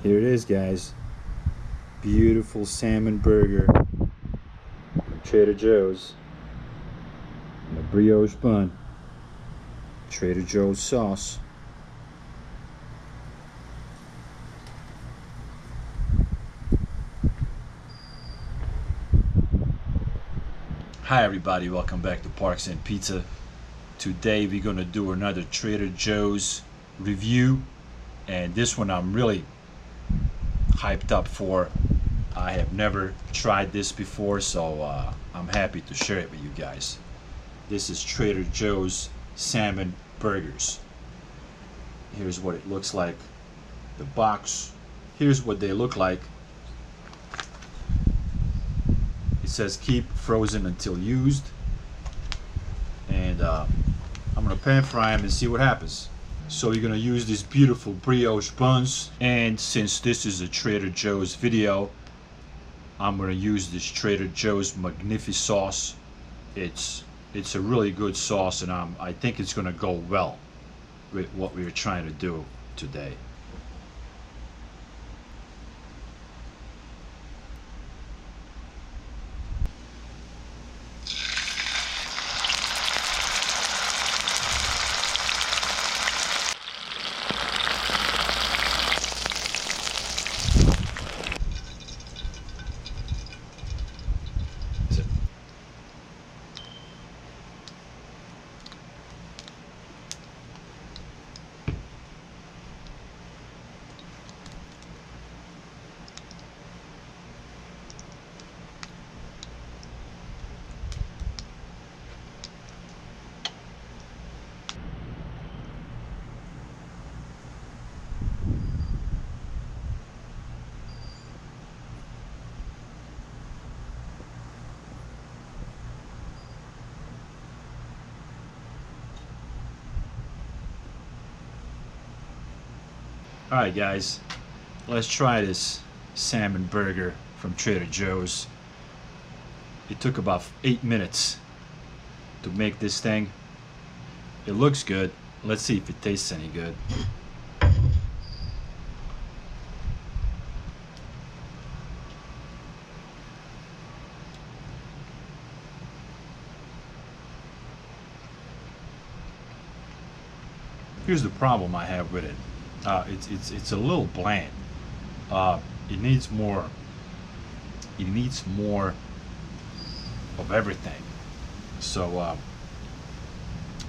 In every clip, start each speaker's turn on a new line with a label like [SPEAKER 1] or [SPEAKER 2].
[SPEAKER 1] Here it is, guys. Beautiful salmon burger from Trader Joe's. And a brioche bun. Trader Joe's sauce. Hi everybody, welcome back to Parks and Pizza. Today we're gonna do another Trader Joe's review, and this one I'm really hyped up for. I have never tried this before, so I'm happy to share it with you guys. This is Trader Joe's salmon burgers. Here's what it looks like. The box. Here's what they look like. It says keep frozen until used, and I'm gonna pan fry them and see what happens. So you're gonna use these beautiful brioche buns, and since this is a Trader Joe's video, I'm gonna use this Trader Joe's Magnificent sauce. It's a really good sauce, and I think it's gonna go well with what we're trying to do today. Alright guys, let's try this salmon burger from Trader Joe's. It took about 8 minutes to make this thing. It looks good. Let's see if it tastes any good. Here's the problem I have with it. It's a little bland. It needs more. It needs more of everything. So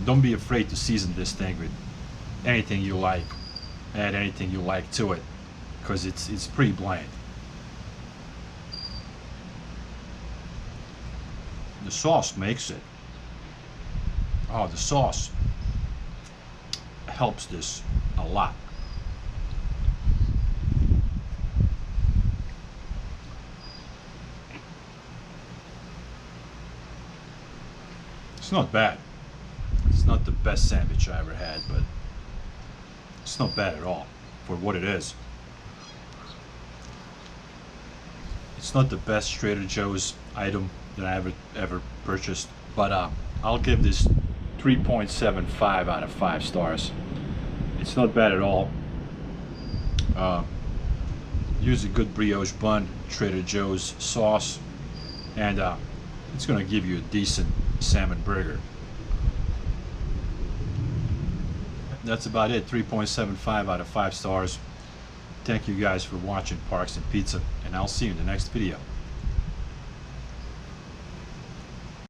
[SPEAKER 1] don't be afraid to season this thing with anything you like. Add anything you like to it, because it's pretty bland. The sauce makes it. Oh, the sauce helps this a lot. It's not bad. It's not the best sandwich I ever had, but it's not bad at all for what it is. It's not the best Trader Joe's item that I ever purchased, but I'll give this 3.75 out of 5 stars. It's not bad at all. Use a good brioche bun, Trader Joe's sauce, and it's gonna give you a decent salmon burger. That's about it. 3.75 out of 5 stars. Thank you guys for watching Parks and Pizza, and I'll see you in the next video.